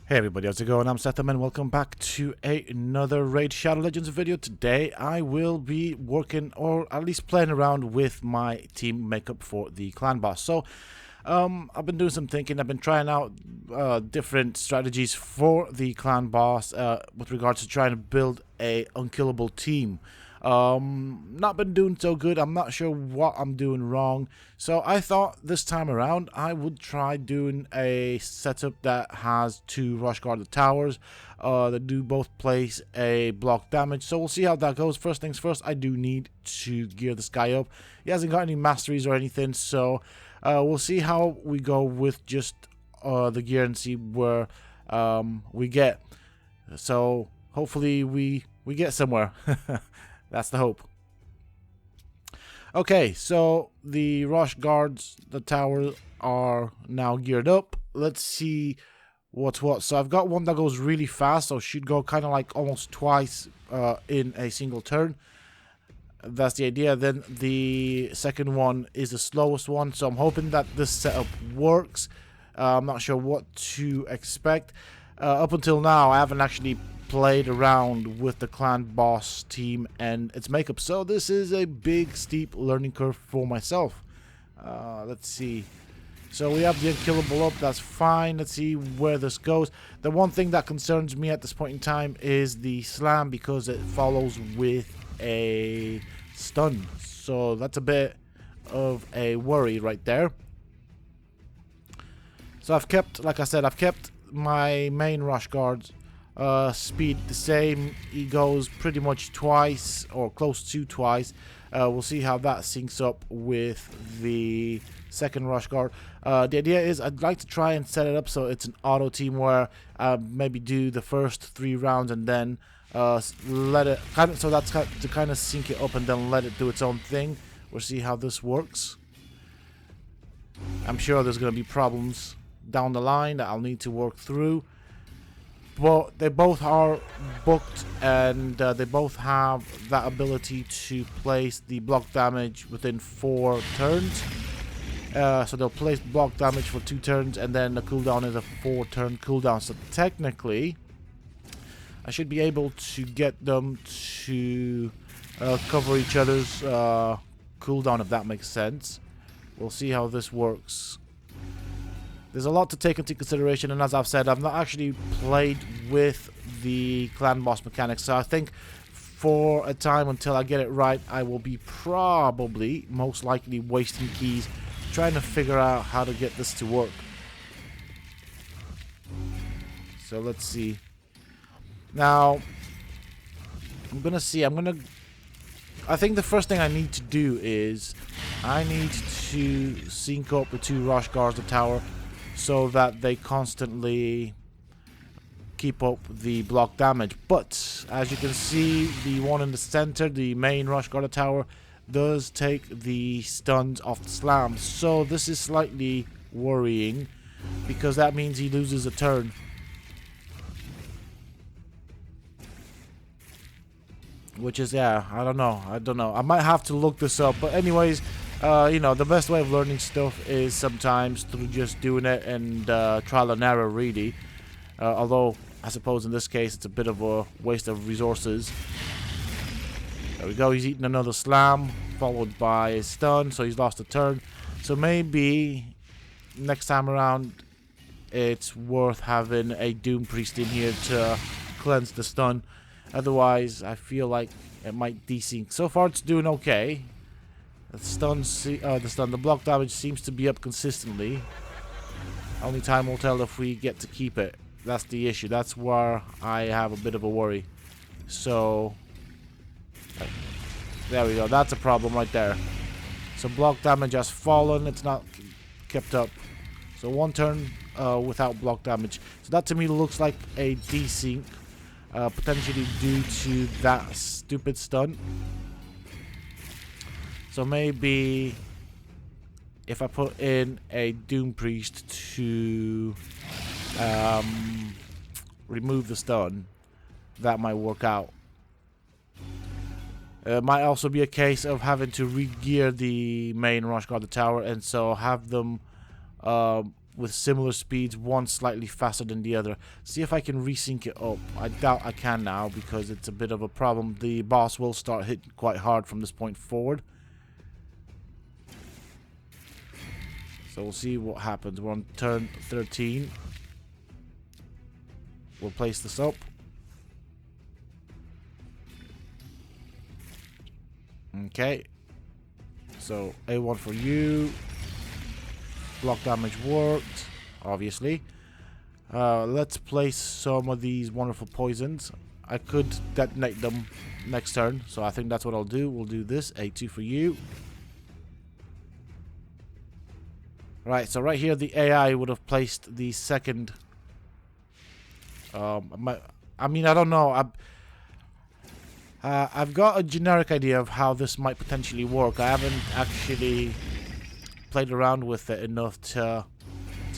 Hey everybody, how's it going? I'm Sethum and welcome back to another Raid Shadow Legends video. Today I will be working, or at least playing around with my team makeup for the clan boss. So I've been doing some thinking. I've been trying out different strategies for the clan boss with regards to trying to build a unkillable team. Not been doing so good. I'm not sure what I'm doing wrong. So I thought this time around I would try doing a setup that has two rush guarded towers that do both place a block damage. So we'll see how that goes. First things first, I do need to gear this guy up. He hasn't got any masteries or anything, so we'll see how we go with just the gear and see where we get. So hopefully we get somewhere. That's the hope. Okay, so the rush guards, the tower, are now geared up. Let's see what's what. So I've got one that goes really fast, so should go kind of like almost twice in a single turn. That's the idea. Then the second one is the slowest one, so I'm hoping that this setup works. I'm not sure what to expect. Up until now, I haven't actually played around with the clan boss team and its makeup, so this is a big steep learning curve for myself. Let's see. So we have the unkillable up, that's fine. Let's see where this goes. The one thing that concerns me at this point in time is the slam, because it follows with a stun, so that's a bit of a worry right there. So I've kept, like I said, I've kept my main rush guards speed the same. He goes pretty much twice or close to twice. We'll see how that syncs up with the second rush guard. The idea is I'd like to try and set it up so it's an auto team where maybe do the first 3 rounds and then let it kind of, so that's to kind of sync it up and then let it do its own thing. We'll see how this works. I'm sure there's going to be problems down the line that I'll need to work through. But they both are booked, and they both have that ability to place the block damage within 4 turns. So they'll place block damage for 2 turns, and then the cooldown is a 4-turn cooldown. So technically, I should be able to get them to cover each other's cooldown, if that makes sense. We'll see how this works. There's a lot to take into consideration, and as I've said, I've not actually played with the clan boss mechanics, so I think for a time until I get it right, I will be probably, most likely, wasting keys trying to figure out how to get this to work. So let's see. Now, I think the first thing I need to do is I need to sync up the 2 rush guards, the tower, so that they constantly keep up the block damage. But as you can see, the one in the center, the main rush guard tower, does take the stuns off the slam. So this is slightly worrying, because that means he loses a turn. Which is, yeah, I don't know. I might have to look this up. But anyways, you know, the best way of learning stuff is sometimes through just doing it and trial and error, really. Although, I suppose in this case, it's a bit of a waste of resources. There we go, he's eating another slam, followed by a stun, so he's lost a turn. So maybe next time around, it's worth having a Doom Priest in here to cleanse the stun. Otherwise, I feel like it might desync. So far, it's doing okay. The block damage seems to be up consistently. Only time will tell if we get to keep it. That's the issue. That's where I have a bit of a worry. So, there we go. That's a problem right there. So block damage has fallen. It's not kept up. So 1 turn without block damage. So that to me looks like a desync. Potentially due to that stupid stun. So maybe if I put in a Doom Priest to remove the stun, that might work out. It might also be a case of having to re-gear the main rush guard the tower, and so have them with similar speeds, one slightly faster than the other. See if I can resync it up. I doubt I can now because it's a bit of a problem. The boss will start hitting quite hard from this point forward. So we'll see what happens. We're on turn 13. We'll place this up. Okay. So A1 for you. Block damage worked, obviously. Let's place some of these wonderful poisons. I could detonate them next turn, so I think that's what I'll do. We'll do this. A2 for you. Right, so right here the AI would have placed the second. I mean, I don't know. I've got a generic idea of how this might potentially work. I haven't actually played around with it enough to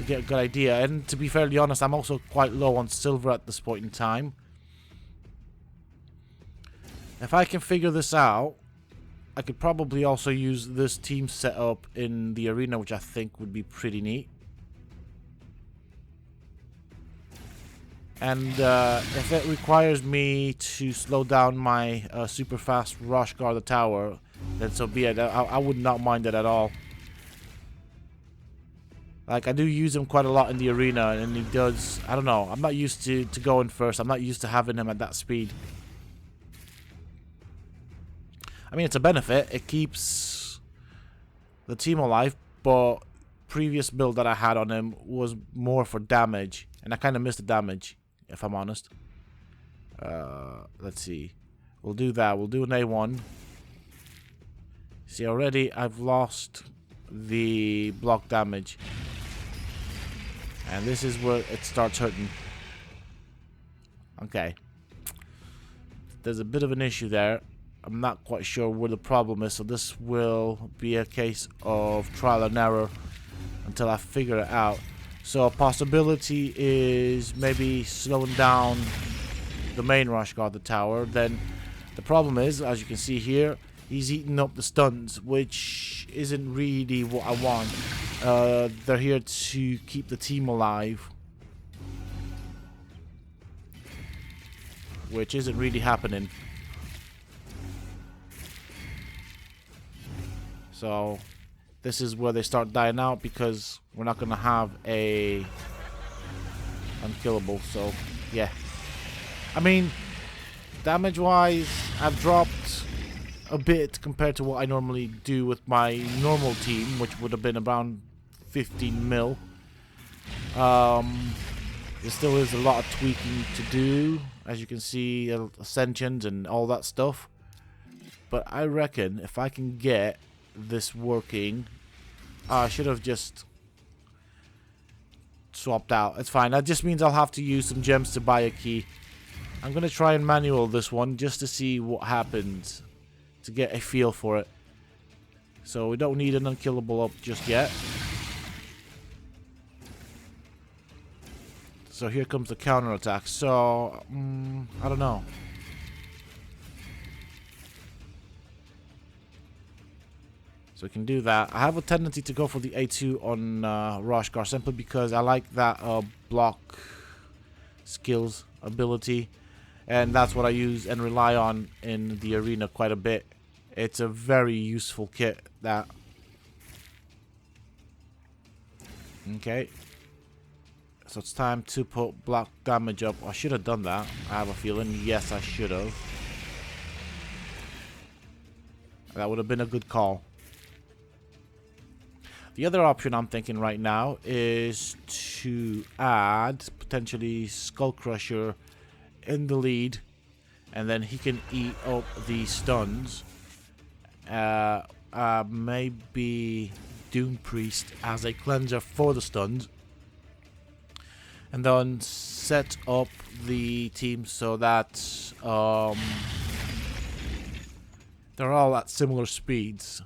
get a good idea. And to be fairly honest, I'm also quite low on silver at this point in time. If I can figure this out, I could probably also use this team setup in the arena, which I think would be pretty neat. And if it requires me to slow down my super fast rush guard the tower, then so be it. I would not mind it at all. Like, I do use him quite a lot in the arena, and he does, I don't know, I'm not used to going first. I'm not used to having him at that speed. I mean, it's a benefit. It keeps the team alive, but previous build that I had on him was more for damage, and I kind of missed the damage, if I'm honest. Let's see. We'll do that. We'll do an A1. See, already I've lost the block damage. And this is where it starts hurting. Okay. There's a bit of an issue there. I'm not quite sure where the problem is, so this will be a case of trial and error until I figure it out. So a possibility is maybe slowing down the main rush guard the tower. Then the problem is, as you can see here, he's eating up the stuns, which isn't really what I want. They're here to keep the team alive, which isn't really happening. So this is where they start dying out because we're not going to have a unkillable. So yeah, I mean, damage wise I've dropped a bit compared to what I normally do with my normal team, which would have been around 15 mil. There still is a lot of tweaking to do, as you can see, ascensions and all that stuff. But I reckon if I can get this working, I should have just swapped out. It's fine. That just means I'll have to use some gems to buy a key. I'm gonna try and manual this one just to see what happens, to get a feel for it. So we don't need an unkillable up just yet. So here comes the counterattack. So I don't know. So we can do that. I have a tendency to go for the A2 on Roshgar simply because I like that block skills ability. And that's what I use and rely on in the arena quite a bit. It's a very useful kit, that. Okay. So it's time to put block damage up. I should have done that. I have a feeling. Yes, I should have. That would have been a good call. The other option I'm thinking right now is to add potentially Skull Crusher in the lead, and then he can eat up the stuns. Maybe Doom Priest as a cleanser for the stuns, and then set up the team so that they're all at similar speeds,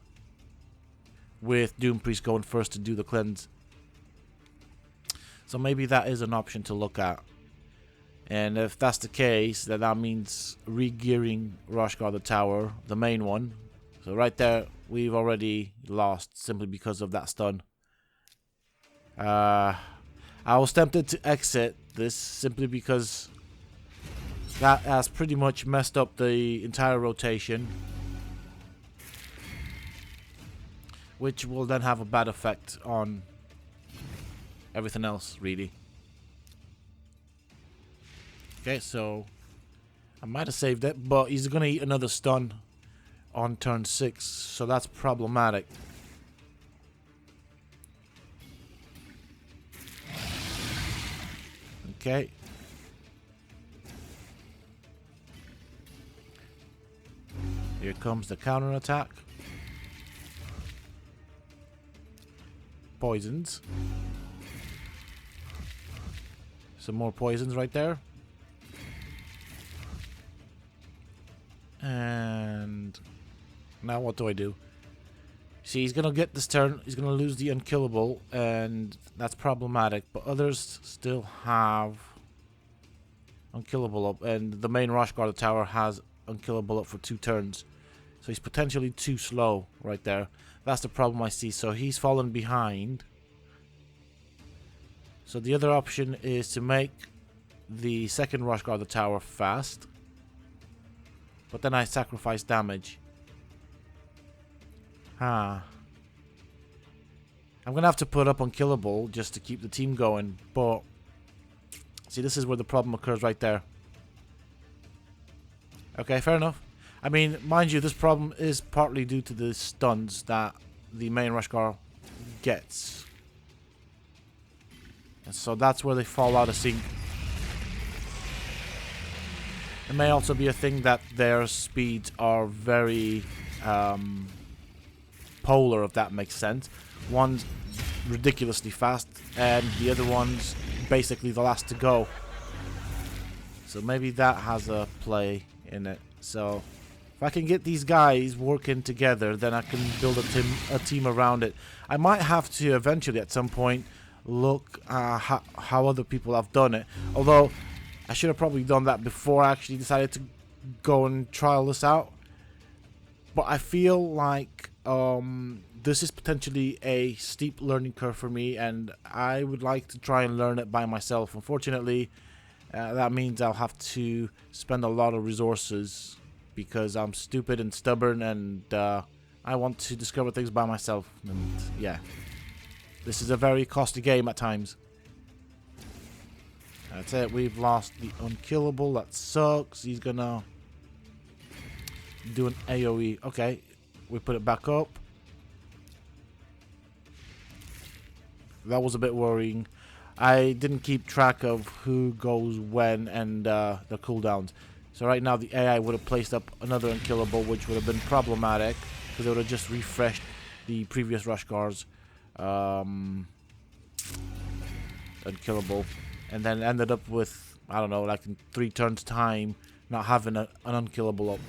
with Doom Priest going first to do the cleanse. So maybe that is an option to look at. And if that's the case, then that means re-gearing Roshgar the tower, the main one. So right there, we've already lost simply because of that stun. I was tempted to exit this simply because that has pretty much messed up the entire rotation, which will then have a bad effect on everything else, really. Okay, so I might have saved it, but he's going to eat another stun on turn 6, so that's problematic. Okay. Here comes the counter attack. Poisons. Some more poisons right there. And now what do I do? See, he's gonna get this turn, he's gonna lose the unkillable, and that's problematic, but others still have unkillable up, and the main rush guard of the tower has unkillable up for 2 turns. So he's potentially too slow right there. That's the problem I see. So he's fallen behind. So the other option is to make the second rush guard of the tower fast, but then I sacrifice damage. I'm gonna have to put up unkillable just to keep the team going, but see, this is where the problem occurs right there. Okay, fair enough. I mean, mind you, this problem is partly due to the stuns that the main rush guard gets. And so that's where they fall out of sync. It may also be a thing that their speeds are very polar, if that makes sense. One's ridiculously fast, and the other one's basically the last to go. So maybe that has a play in it. So if I can get these guys working together, then I can build a team around it. I might have to eventually at some point look how other people have done it. Although I should have probably done that before I actually decided to go and trial this out. But I feel like this is potentially a steep learning curve for me, and I would like to try and learn it by myself. Unfortunately, that means I'll have to spend a lot of resources because I'm stupid and stubborn, and I want to discover things by myself. And yeah, this is a very costly game at times. That's it. We've lost the unkillable. That sucks. He's gonna do an AoE. Okay, we put it back up. That was a bit worrying. I didn't keep track of who goes when and the cooldowns. So right now the AI would have placed up another unkillable, which would have been problematic because it would have just refreshed the previous rush guards unkillable, and then ended up with, I don't know, like in 3 turns time not having an unkillable up.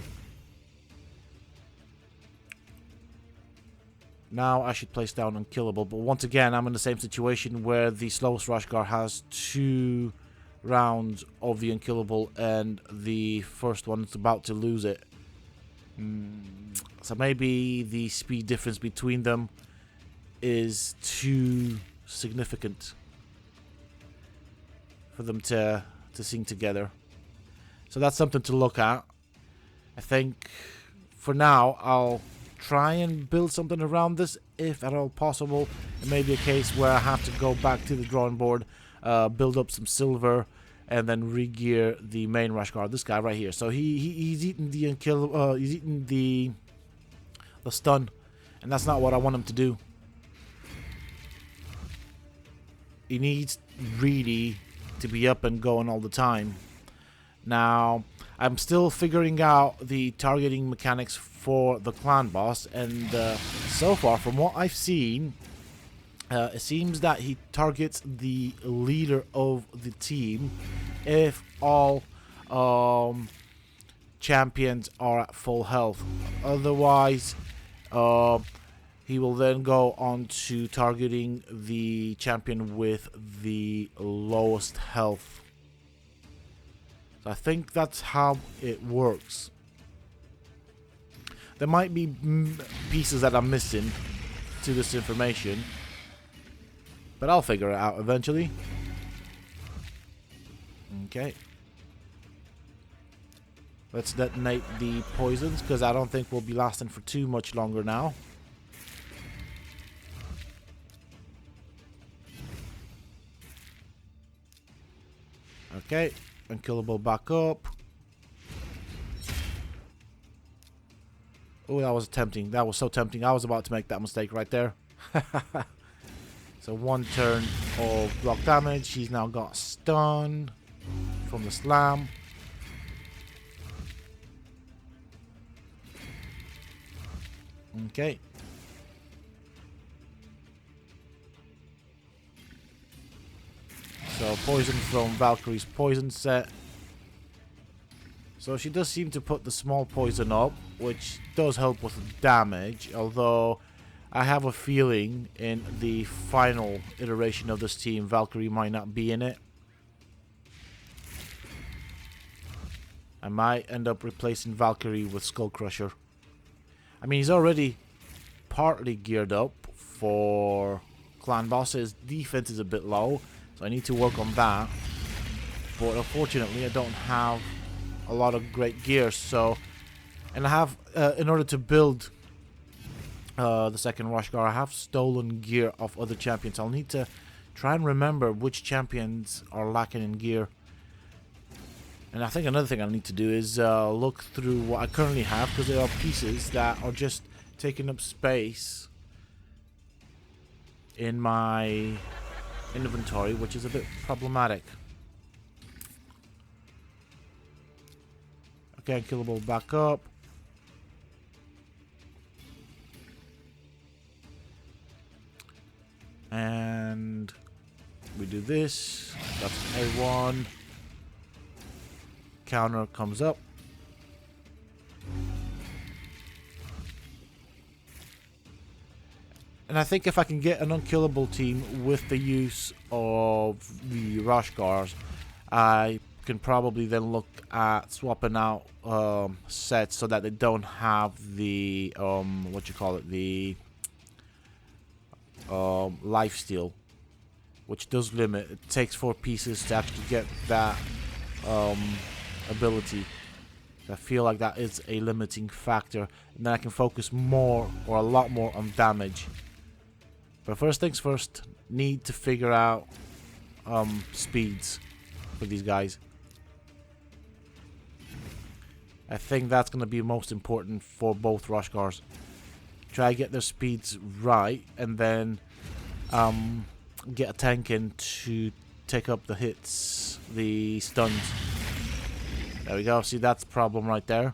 Now I should place down unkillable, but once again I'm in the same situation where the slowest rush guard has 2 rounds of the unkillable and the first one is about to lose it. So maybe the speed difference between them is too significant for them to sing together. So that's something to look at. I think for now I'll try and build something around this if at all possible. It may be a case where I have to go back to the drawing board, build up some silver, and then re-gear the main rush guard. This guy right here. So he's eating the unkillable, he's eating the stun, and that's not what I want him to do. He needs really to be up and going all the time. Now I'm still figuring out the targeting mechanics for the clan boss, and so far from what I've seen, it seems that he targets the leader of the team if all champions are at full health. Otherwise, he will then go on to targeting the champion with the lowest health. So I think that's how it works. There might be pieces that I'm missing to this information. But I'll figure it out eventually. Okay. Let's detonate the poisons, because I don't think we'll be lasting for too much longer now. Okay. Unkillable back up. Oh, that was tempting. That was so tempting. I was about to make that mistake right there. So 1 turn of block damage. He's now got stun from the slam. Okay. So poison from Valkyrie's poison set. So she does seem to put the small poison up, which does help with damage, although I have a feeling in the final iteration of this team, Valkyrie might not be in it. I might end up replacing Valkyrie with Skull Crusher. I mean, he's already partly geared up for Clan Boss. His defense is a bit low, so I need to work on that. But unfortunately, I don't have a lot of great gear, so... And I have, in order to build the second Rush Guard, I have stolen gear of other champions. I'll need to try and remember which champions are lacking in gear. And I think another thing I need to do is look through what I currently have, because there are pieces that are just taking up space in my inventory, which is a bit problematic. Okay, unkillable back up. And we do this. That's A1. Counter comes up. And I think if I can get an unkillable team with the use of the Rush Guards, I can probably then look at swapping out sets so that they don't have the the lifesteal, which does limit. It takes 4 pieces to actually get that ability. I feel like that is a limiting factor, and then I can focus more or a lot more on damage. But first things first, need to figure out speeds for these guys. I think that's going to be most important for both Rush Guards. Try to get their speeds right, and then get a tank in to take up the hits, the stuns. There we go. See, that's the problem right there.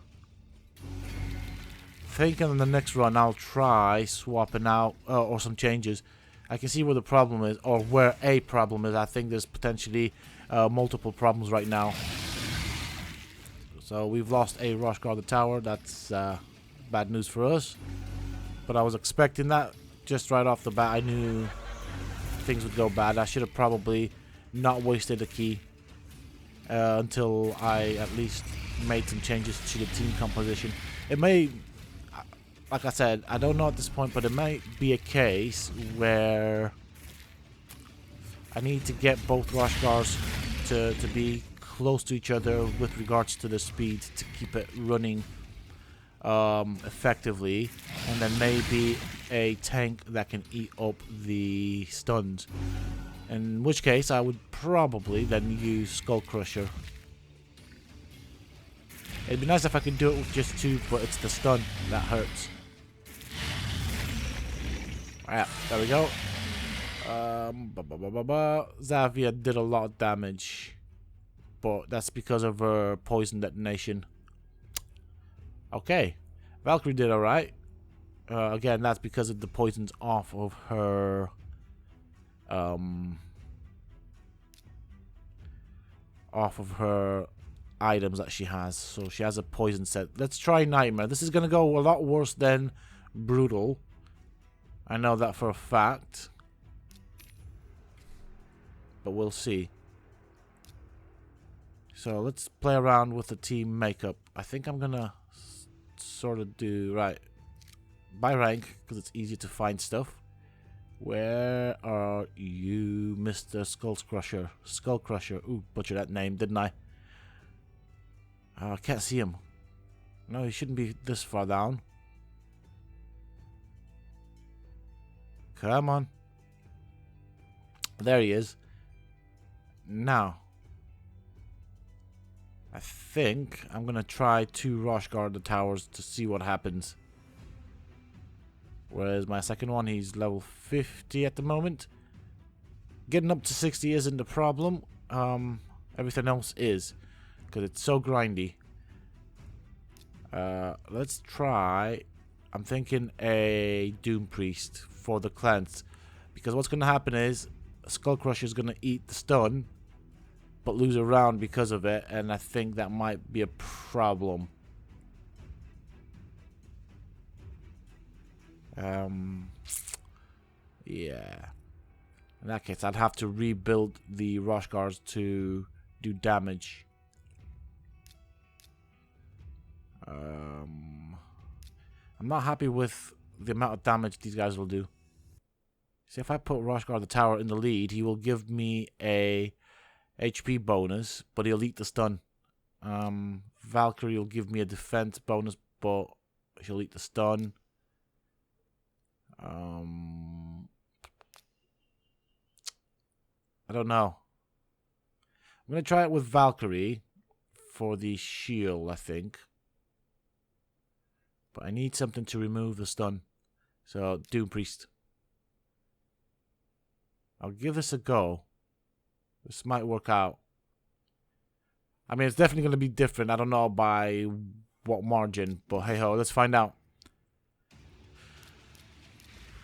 I think in the next run I'll try swapping out or some changes. I can see where the problem is, or where a problem is. I think there's potentially multiple problems right now. So we've lost a Rush Guard the tower. That's bad news for us. But I was expecting that just right off the bat. I knew things would go bad. I should have probably not wasted a key until I at least made some changes to the team composition. It may, like I said, I don't know at this point, but it might be a case where I need to get both Rush Guards to be close to each other with regards to the speed to keep it running effectively, and then maybe a tank that can eat up the stuns, in which case I would probably then use Skull Crusher. It'd be nice if I could do it with just 2, but it's the stun that hurts. Alright, there we go. Xavia did a lot of damage, but that's because of her poison detonation. Okay, Valkyrie did alright. Again, that's because of the poisons off of her items that she has. So she has a poison set. Let's try Nightmare. This is gonna go a lot worse than Brutal. I know that for a fact, but we'll see. So let's play around with the team makeup. I think I'm gonna sort of do right by rank, because it's easy to find stuff. Where are you, Mr. Skullcrusher? Skullcrusher. Ooh, butchered that name, didn't I? I can't see him. No, he shouldn't be this far down. Come on. There he is. Now, I think I'm going to try to rush guard the towers to see what happens. Whereas my second one, he's level 50 at the moment. Getting up to 60 isn't the problem. Everything else is, because it's so grindy. Let's try, I'm thinking a Doom Priest for the cleanse. Because what's going to happen is Skullcrusher is going to eat the stun, but lose a round because of it, and I think that might be a problem. Yeah. In that case, I'd have to rebuild the rush guards to do damage. I'm not happy with the amount of damage these guys will do. See, if I put rush guard the tower in the lead, he will give me a HP bonus, but he'll eat the stun. Valkyrie will give me a defense bonus, but she'll eat the stun. I don't know. I'm going to try it with Valkyrie for the shield, I think. But I need something to remove the stun. So, Doom Priest. I'll give this a go. This might work out. I mean, it's definitely going to be different. I don't know by what margin, but hey ho, let's find out.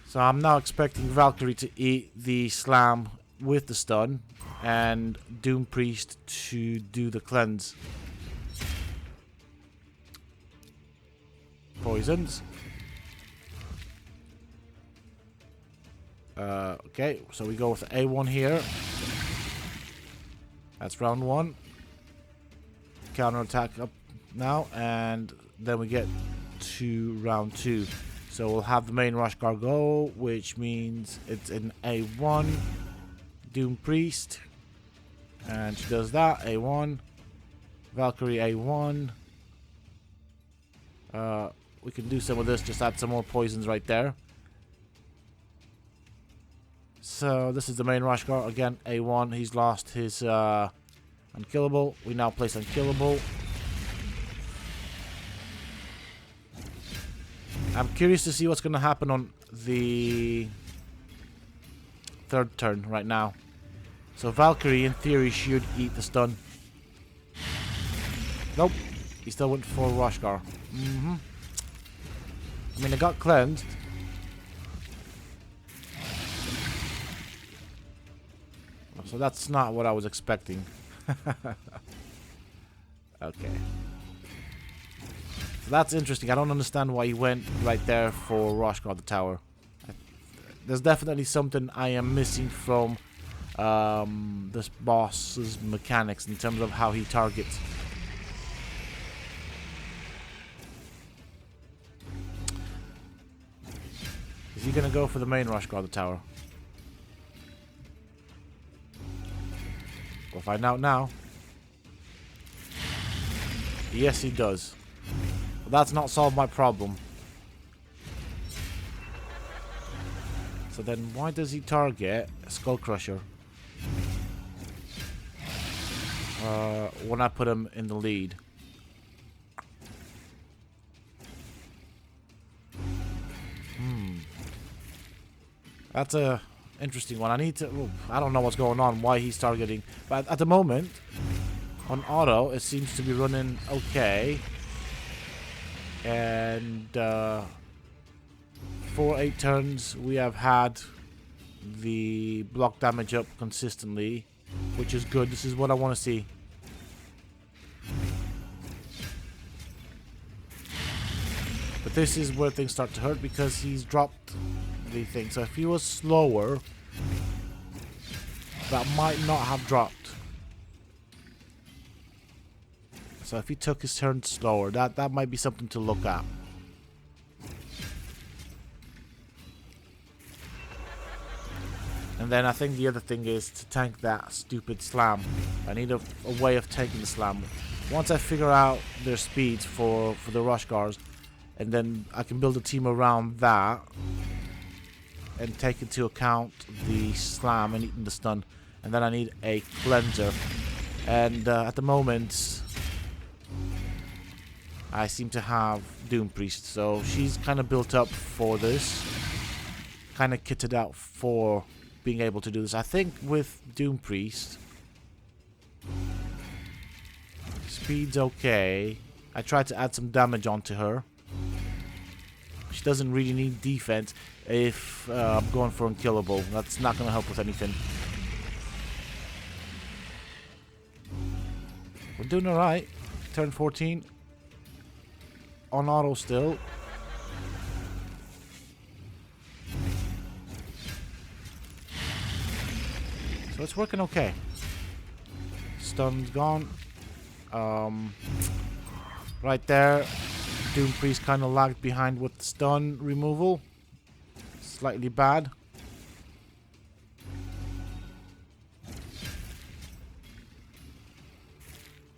So I'm now expecting Valkyrie to eat the slam with the stun and Doom Priest to do the cleanse. Poisons. Okay, so we go with A1 here. That's round one. Counter attack up now, and then we get to round two. So we'll have the main rush guard go, which means it's an A1. Doom Priest. And she does that. A1. Valkyrie A1. We can do some of this, just add some more poisons right there. So this is the main rush guard. Again, A1. He's lost his unkillable. We now place unkillable. I'm curious to see what's going to happen on the third turn right now. So Valkyrie, in theory, should eat the stun. Nope. He still went for rush guard. I mean, it got cleansed. So that's not what I was expecting. Okay. So that's interesting. I don't understand why he went right there for rush guard the tower. There's definitely something I am missing from this boss's mechanics in terms of how he targets. Is he gonna go for the main rush guard the tower? We'll find out now. Yes, he does. But that's not solved my problem. So then why does he target Skullcrusher when I put him in the lead? That's a interesting one. I need to... I don't know what's going on, why he's targeting. But at the moment, on auto, it seems to be running okay. And for 8 turns, we have had the block damage up consistently, which is good. This is what I want to see. But this is where things start to hurt because he's dropped the thing. So if he was slower, that might not have dropped. So if he took his turn slower, that might be something to look at. then I think the other thing is to tank that stupid slam. I need a way of tanking the slam. Once I figure out their speeds for the rush guards, and then I can build a team around that and take into account the slam and eating the stun. And then I need a cleanser. And at the moment, I seem to have Doom Priest, so she's kind of built up for this. Kind of kitted out for being able to do this. I think with Doom Priest, speed's okay. I tried to add some damage onto her. She doesn't really need defense if I'm going for unkillable. That's not going to help with anything. We're doing alright. Turn 14. On auto still. So it's working okay. Stun's gone. Right there. Doom Priest kind of lagged behind with the stun removal. Slightly bad.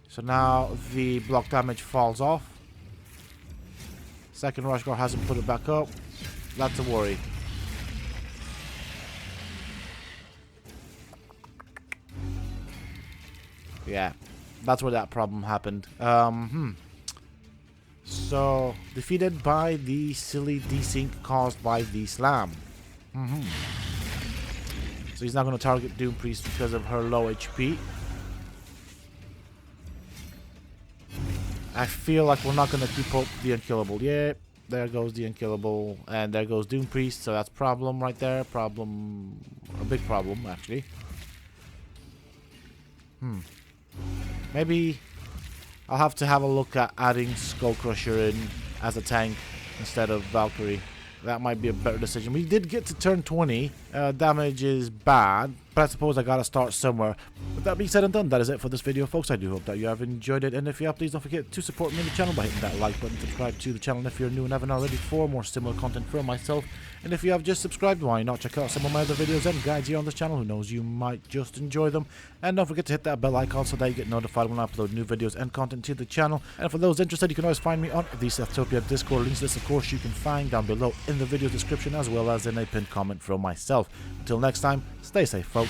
So now the block damage falls off. Second rush guard hasn't put it back up. That's a worry. Yeah, that's where that problem happened. So, defeated by the silly desync caused by the slam. So he's not going to target Doom Priest because of her low HP. I feel like we're not going to keep up the unkillable. Yeah, there goes the unkillable. And there goes Doom Priest. So that's problem right there. Problem. A big problem, actually. Maybe I'll have to have a look at adding Skull Crusher in as a tank instead of Valkyrie. That might be a better decision. We did get to turn 20. Damage is bad, but I suppose I gotta start somewhere. With that being said and done, that is it for this video, folks. I do hope that you have enjoyed it, and if you have, please don't forget to support me on the channel by hitting that like button, subscribe to the channel if you're new and haven't already for more similar content from myself. And if you have just subscribed, why not check out some of my other videos and guides here on this channel? Who knows, you might just enjoy them. And don't forget to hit that bell icon so that you get notified when I upload new videos and content to the channel. And for those interested, you can always find me on the Sethum Discord. Links to this, of course, you can find down below in the video description, as well as in a pinned comment from myself. Until next time, stay safe, folks.